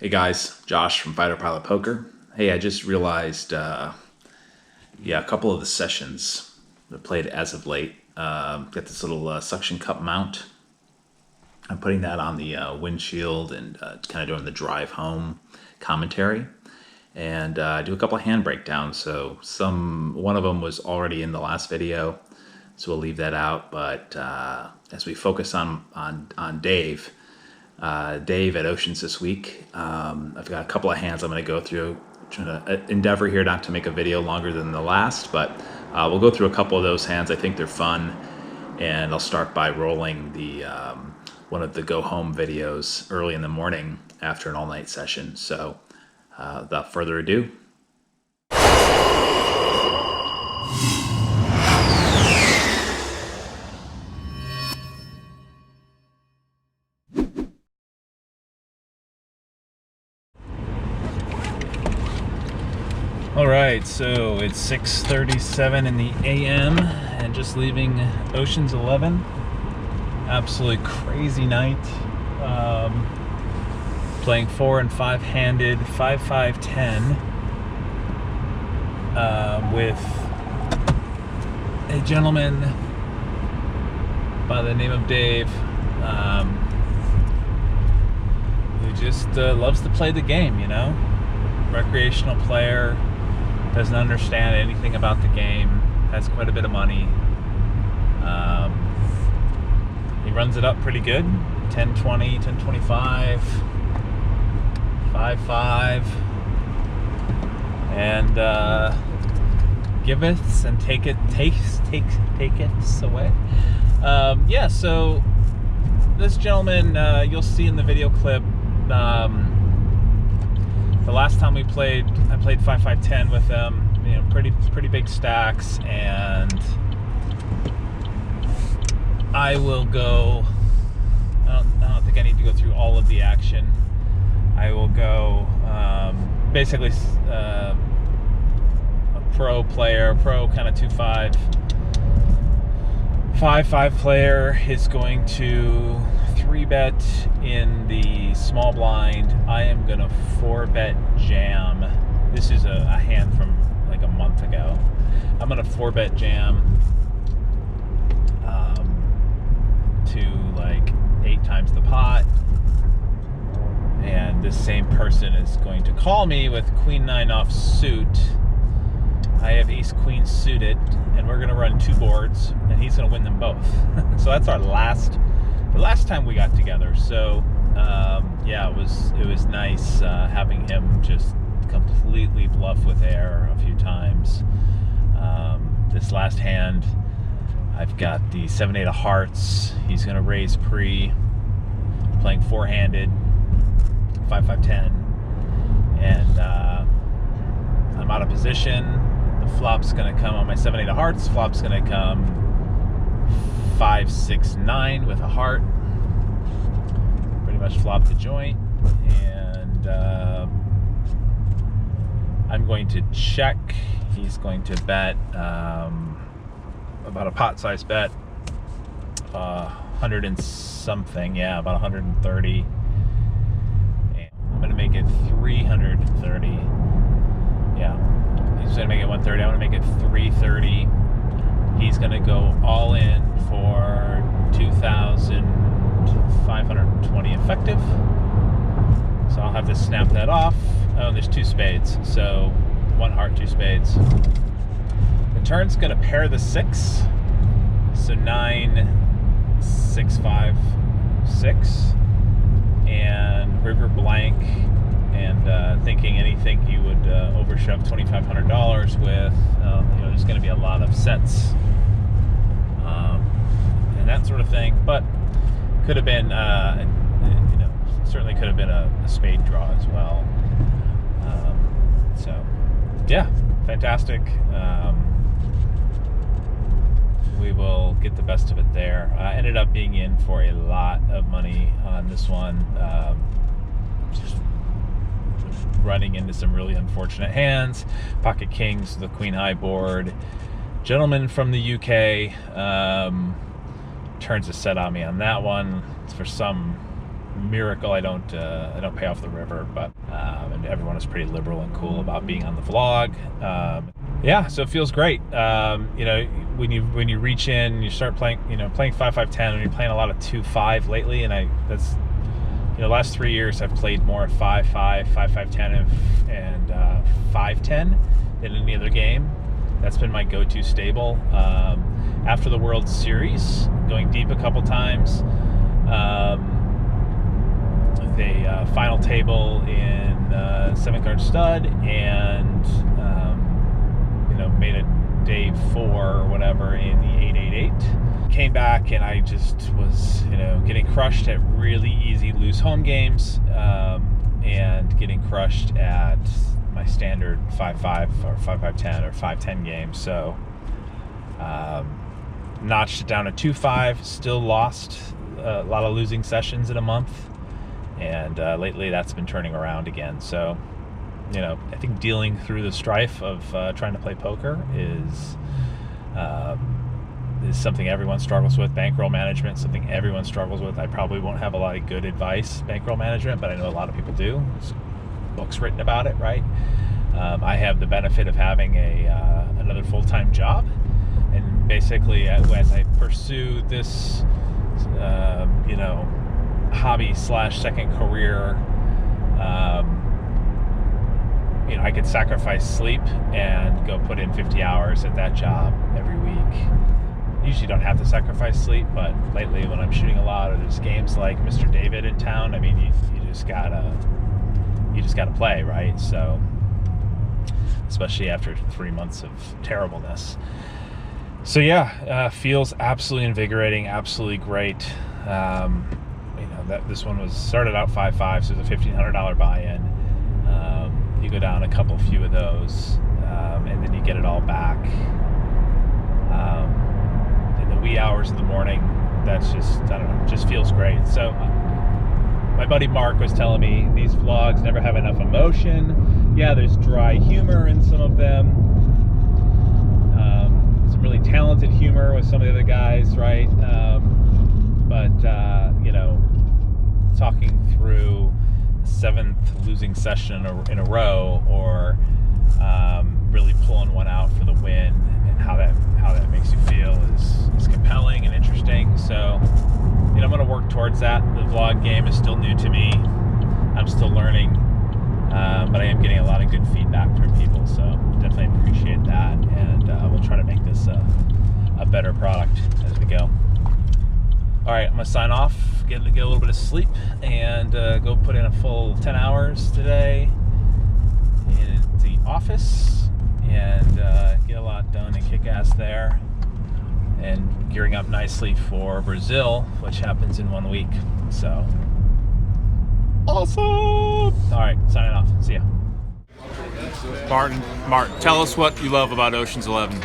Hey guys, Josh from Fighter Pilot Poker. Hey, I just realized, a couple of the sessions that played as of late got this little suction cup mount. I'm putting that on the windshield and kind of doing the drive home commentary, and do a couple of hand breakdowns. So one of them was already in the last video, so we'll leave that out. But as we focus on Dave. Dave at Oceans this week. I've got a couple of hands I'm going to go through. I'm trying to endeavor here not to make a video longer than the last, but we'll go through a couple of those hands. I think they're fun, and I'll start by rolling the one of the go home videos early in the morning after an all-night session. So without further ado. All right, so it's 6:37 in the a.m. and just leaving Oceans 11. Absolutely crazy night. Playing 4 and 5 handed, 5-5-10 with a gentleman by the name of Dave, who just loves to play the game, you know, recreational player. Doesn't understand anything about the game, has quite a bit of money. He runs it up pretty good, 10-20, 10-25, 5-5, and giveth and taketh away. Yeah, so this gentleman, you'll see in the video clip, the last time we played, I played 5-5-10 with them. You know, pretty big stacks, and I will go. I don't think I need to go through all of the action. I will go basically a pro player, kind of 2-5, 5-5 player is going to 3-bet in the small blind. I am going to 4-bet jam. This is a hand from like a month ago. I'm going to 4-bet jam to like 8 times the pot. And this same person is going to call me with Queen-9 off suit. I have Ace-Queen suited, and we're going to run 2 boards, and he's going to win them both. So that's the last time we got together. So yeah, it was nice having him just completely bluff with air a few times. This last hand, I've got the 7-8 of hearts. He's going to raise pre, playing 4-handed, 5-5-10, and I'm out of position. The flop's going to come on my 7-8 of hearts. Flop's going to come 5-6-9 with a heart. Pretty much flop the joint, and I'm going to check. He's going to bet about a pot-sized bet, 100 and something, yeah, about 130. And I'm going to make it 330. Yeah, he's going to make it 130. I'm going to make it 330. He's going to go all in for 2,520 effective. So I'll have to snap that off. Oh, there's 2 spades. So 1 heart, 2 spades. The turn's going to pair the 6. So 9, 6, 5, 6. And river blank. And thinking anything he would overshove $2,500 with. You know, there's going to be a lot of sets. And that sort of thing, but could have been, you know, certainly could have been a spade draw as well. So, yeah, fantastic. We will get the best of it there. I ended up being in for a lot of money on this one. Just running into some really unfortunate hands. Pocket kings, the queen high board. Gentleman from the UK turns a set on me on that one. For some miracle I don't pay off the river, but and everyone is pretty liberal and cool about being on the vlog. Yeah, so it feels great. You know, when you reach in, you start playing, you know, playing 5-5-10, and you're playing a lot of 2-5 lately, and that's, you know, last 3 years I've played more 5-5, 5-5-10, and 5-10 than any other game. That's been my go-to stable. After the World Series, going deep a couple times. The final table in 7-card stud, and you know, made a day 4 or whatever in the 8-8-8. Came back and I just was, you know, getting crushed at really easy loose home games, and getting crushed at my standard 5-5 or 5-5-10 or 5-10 games. So notched it down to 2-5. Still lost a lot of losing sessions in a month, and lately that's been turning around again. So, you know, I think dealing through the strife of trying to play poker is something everyone struggles with. Bankroll management, something everyone struggles with. I probably won't have a lot of good advice, bankroll management, but I know a lot of people do. There's books written about it, right? I have the benefit of having another full-time job, and basically as I pursue this you know, hobby / second career, you know, I could sacrifice sleep and go put in 50 hours at that job every week. Usually don't have to sacrifice sleep, but lately when I'm shooting a lot, or there's games like Mr. David in town, I mean, you just gotta play, right? So, especially after 3 months of terribleness. So yeah, feels absolutely invigorating, absolutely great. You know, this one started out 5-5, so there's a $1,500 buy-in. You go down a few of those, and then you get it all back. In the wee hours of the morning, that's just, I don't know, just feels great. So my buddy Mark was telling me these vlogs never have enough emotion. Yeah, there's dry humor in some of them. Some really talented humor with some of the other guys, right? But you know, talking through 7th losing session in a row, or really pulling one out for the win, and how that makes you feel is compelling and interesting. So, you know, I'm going to work towards that. The vlog game is still new to me. I'm still learning, but I am getting a lot of good feedback from people, so definitely appreciate that, and we'll try to make this a better product as we go. All right, I'm gonna sign off, get a little bit of sleep, and go put in a full 10 hours today in the office, and get a lot done and kick ass there, and gearing up nicely for Brazil, which happens in 1 week. So awesome! All right, signing off. See ya. Martin, tell us what you love about Ocean's 11.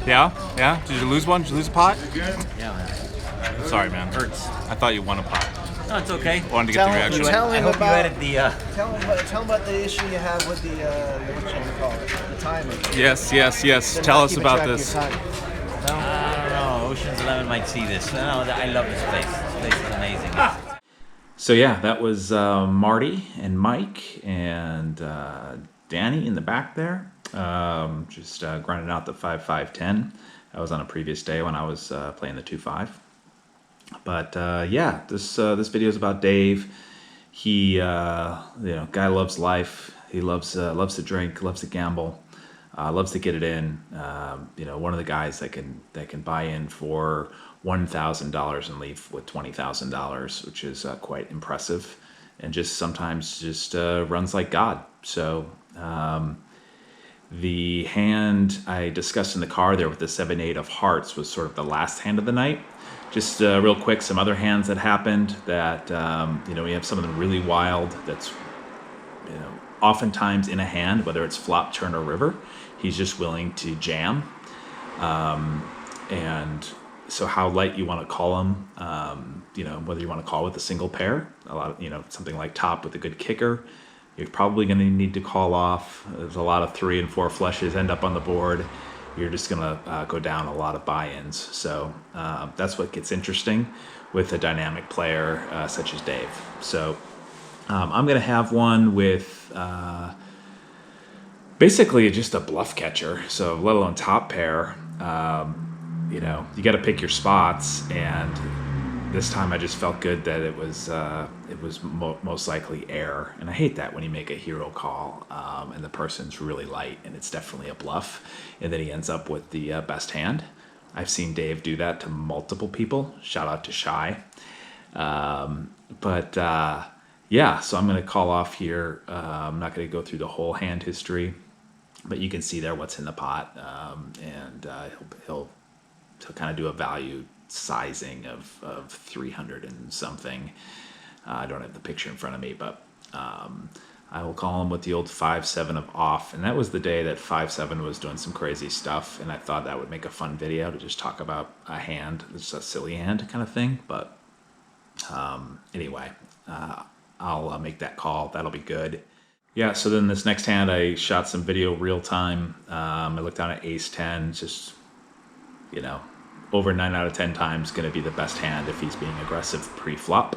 Yeah? Did you lose one? Did you lose a pot? Yeah, man. Sorry, man. Hurts. I thought you won a pot. No, it's okay. Wanted to get the reaction. I hope you edit the... Tell him about the issue you have with the what you call it, the timing. Yes. Tell us about this. No, I don't know. Ocean's 11 might see this. No, I love this place. This place is amazing. So yeah, that was Marty and Mike and Danny in the back there. Just grinding out the 5-5-10. I was on a previous day when I was playing the 2-5. But yeah, this video is about Dave. He, you know, guy loves life. He loves to drink, loves to gamble, loves to get it in. You know, one of the guys that can buy in for $1,000 and leave with $20,000, which is quite impressive, and just sometimes just runs like God. So the hand I discussed in the car there with the 7-8 of hearts was sort of the last hand of the night. Just real quick, some other hands that happened that, you know, we have some of them really wild that's, you know, oftentimes in a hand, whether it's flop, turn, or river, he's just willing to jam. And so how light you want to call him, you know, whether you want to call with a single pair, a lot of, you know, something like top with a good kicker, you're probably going to need to call off. There's a lot of 3 and 4 flushes end up on the board. you're just gonna go down a lot of buy-ins. So that's what gets interesting with a dynamic player such as Dave. So I'm gonna have one with basically just a bluff catcher. So let alone top pair. You know, you got to pick your spots, and this time I just felt good that it was most likely air, and I hate that when you make a hero call and the person's really light and it's definitely a bluff, and then he ends up with the best hand. I've seen Dave do that to multiple people. Shout out to Shy. Yeah, so I'm going to call off here. I'm not going to go through the whole hand history, but you can see there what's in the pot, and he'll kind of do a value sizing of 300 and something. I don't have the picture in front of me, but I will call him with the old 5-7 of off, and that was the day that 5-7 was doing some crazy stuff, and I thought that would make a fun video to just talk about a hand, just a silly hand kind of thing. But anyway, I'll make that call. That'll be good. Yeah, so then this next hand, I shot some video real time. I looked down at ace 10, just, you know, over 9 out of 10 times going to be the best hand if he's being aggressive pre-flop.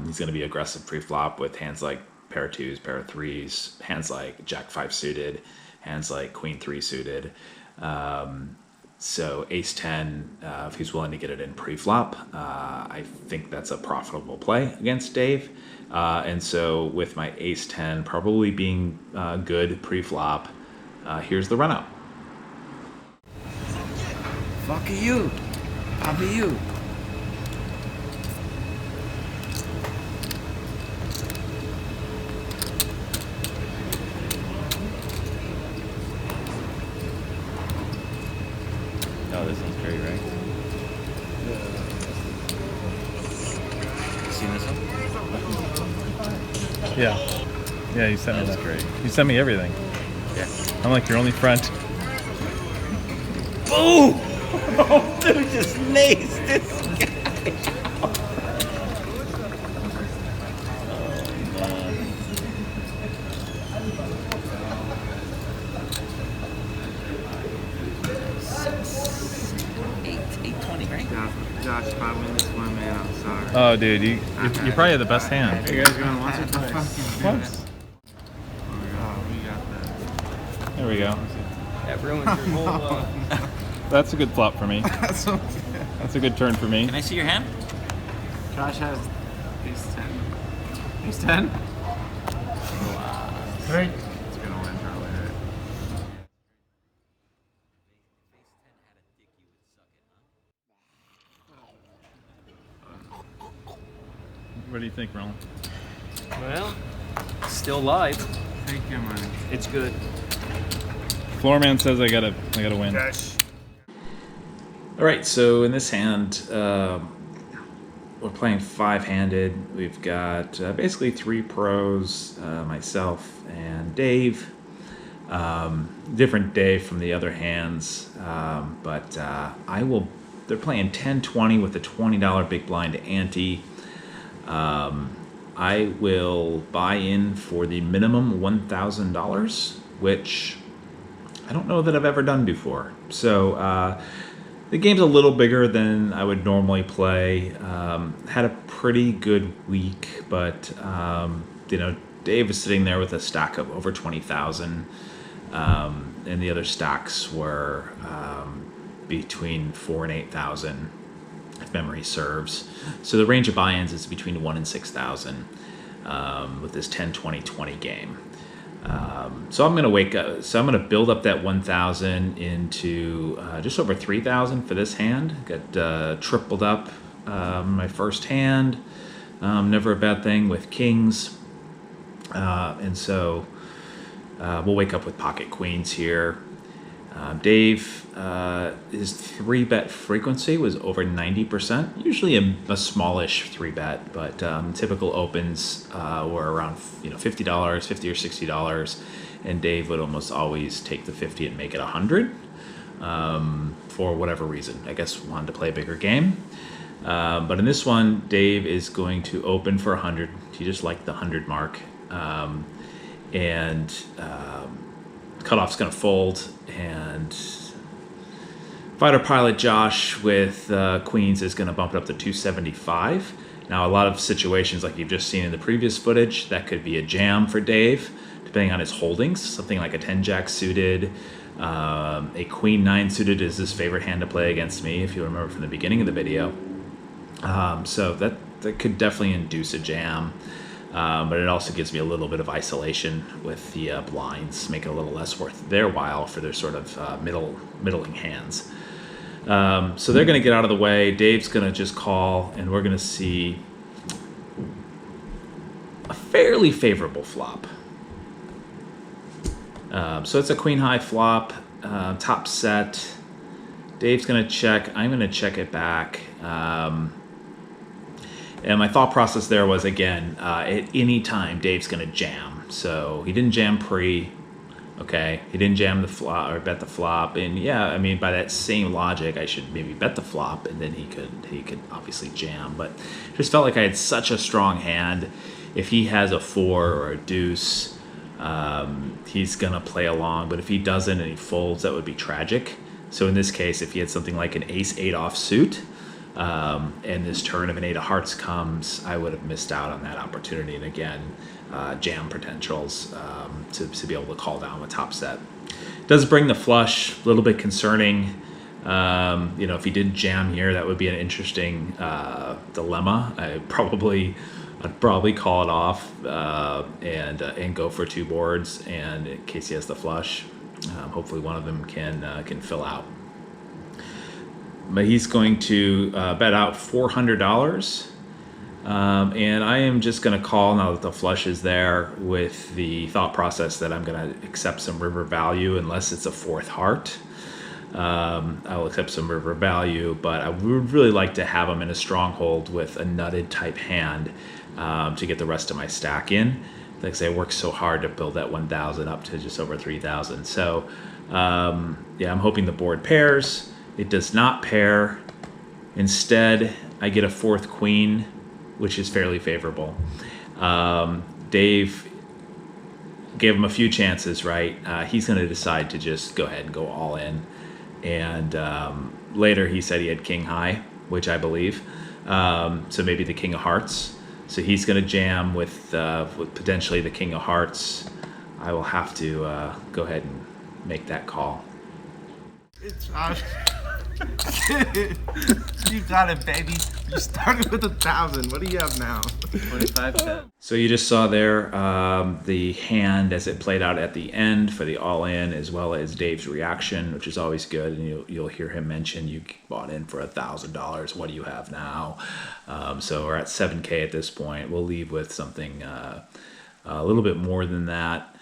He's going to be aggressive pre-flop with hands like pair of twos, pair of threes, hands like jack 5 suited, hands like queen 3 suited. So ace 10, if he's willing to get it in pre-flop, I think that's a profitable play against Dave. And so with my ace 10 probably being good pre-flop, here's the run-out. Fuck you. I'll be you. Oh, this one's great, right? You seen this one? Yeah, you sent me that. Great. You sent me everything. Yeah. I'm like your only friend. Boom! Oh, dude, just laced this guy. Josh, if I win this one, man, I'm sorry. Oh, dude, you probably have the best hand. You guys going once or twice? Once. Oh, we got that. There we go. That ruins your whole... That's a good flop for me. That's okay. That's a good turn for me. Can I see your hand? Josh has ace 10. Ace 10? Right. It's gonna win probably, right? What do you think, Roland? Well, still live. Take your money. It's good. Floorman says I gotta win. Josh. All right, so in this hand, we're playing 5-handed. We've got basically 3 pros, myself and Dave. Different Dave from the other hands, but they're playing 10-20 with a $20 big blind ante. I will buy in for the minimum $1,000, which I don't know that I've ever done before. So the game's a little bigger than I would normally play. Had a pretty good week, but you know, Dave was sitting there with a stack of over 20,000, and the other stacks were between 4,000 and 8,000, if memory serves. So the range of buy-ins is between 1,000 and 6,000 with this 10-20-20 game. So I'm gonna build up that 1,000 into just over 3,000 for this hand. Got tripled up my first hand. Never a bad thing with kings, and so we'll wake up with pocket queens here. Dave, his 3-bet frequency was over 90%. Usually a smallish 3-bet, but typical opens were around $50, $50 or $60, and Dave would almost always take the 50 and make it 100 for whatever reason. I guess wanted to play a bigger game. But in this one, Dave is going to open for 100. He just liked the 100 mark, and cutoff's going to fold, and fighter pilot Josh with queens is going to bump it up to 275. Now, a lot of situations like you've just seen in the previous footage, that could be a jam for Dave, depending on his holdings. Something like a 10-jack suited, a queen 9 suited is his favorite hand to play against me, if you remember from the beginning of the video. So that could definitely induce a jam, but it also gives me a little bit of isolation with the blinds, make it a little less worth their while for their sort of middling hands. So they're going to get out of the way. Dave's going to just call, and we're going to see a fairly favorable flop. So it's a queen high flop, top set. Dave's going to check. I'm going to check it back. And my thought process there was, again, at any time Dave's going to jam. So he didn't jam pre. Okay, he didn't jam the flop or bet the flop, and yeah, I mean, by that same logic, I should maybe bet the flop, and then he could obviously jam. But I just felt like I had such a strong hand. If he has a 4 or a deuce, he's gonna play along. But if he doesn't and he folds, that would be tragic. So in this case, if he had something like an ace-8 offsuit, and this turn of an 8 of hearts comes, I would have missed out on that opportunity. And again, jam potentials to be able to call down with top set. Does bring the flush, a little bit concerning. You know, if he did jam here, that would be an interesting dilemma. I'd probably call it off and go for 2 boards, and in case he has the flush, hopefully one of them can fill out. But he's going to bet out $400. And I am just going to call now that the flush is there, with the thought process that I'm going to accept some river value unless it's a 4th heart. I'll accept some river value, but I would really like to have him in a stronghold with a nutted type hand to get the rest of my stack in. Like I say, I worked so hard to build that 1,000 up to just over 3,000. So yeah, I'm hoping the board pairs. It does not pair. Instead, I get a 4th queen, which is fairly favorable. Dave gave him a few chances, right? He's going to decide to just go ahead and go all in. And later he said he had king high, which I believe. So maybe the king of hearts. So he's going to jam with potentially the king of hearts. I will have to go ahead and make that call. It's you got it, baby. You started with 1,000. What do you have now? 25. So you just saw there the hand as it played out at the end for the all-in, as well as Dave's reaction, which is always good. And you'll hear him mention you bought in for $1,000. What do you have now? So we're at 7K at this point. We'll leave with something a little bit more than that,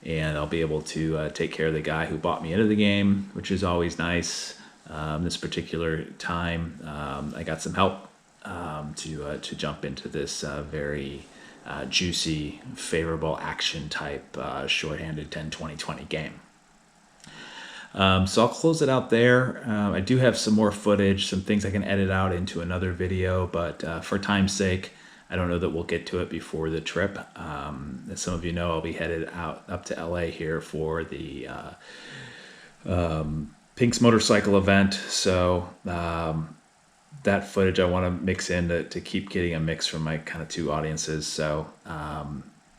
and I'll be able to take care of the guy who bought me into the game, which is always nice. This particular time, I got some help to jump into this very juicy, favorable action type shorthanded 10-20-20 game. So I'll close it out there. I do have some more footage, some things I can edit out into another video, but for time's sake, I don't know that we'll get to it before the trip. As some of you know, I'll be headed up to LA here for the Pink's motorcycle event. So that footage I want to mix in to keep getting a mix from my kind of 2 audiences. So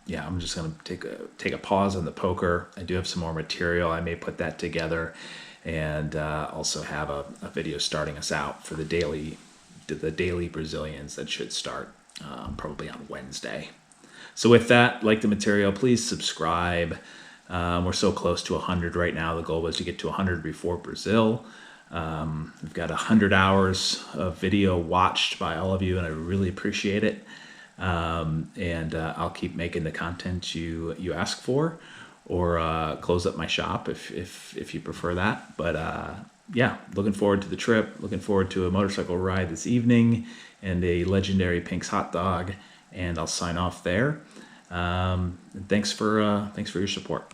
yeah, I'm just going to take a pause on the poker. I do have some more material. I may put that together, and also have a video starting us out for the daily Brazilians that should start probably on Wednesday. So with that, like the material, please subscribe. We're so close to 100 right now. The goal was to get to 100 before Brazil. We've got 100 hours of video watched by all of you, and I really appreciate it. And I'll keep making the content you ask for, or close up my shop if you prefer that. But yeah, looking forward to the trip. Looking forward to a motorcycle ride this evening and a legendary Pink's hot dog. And I'll sign off there. Thanks for your support.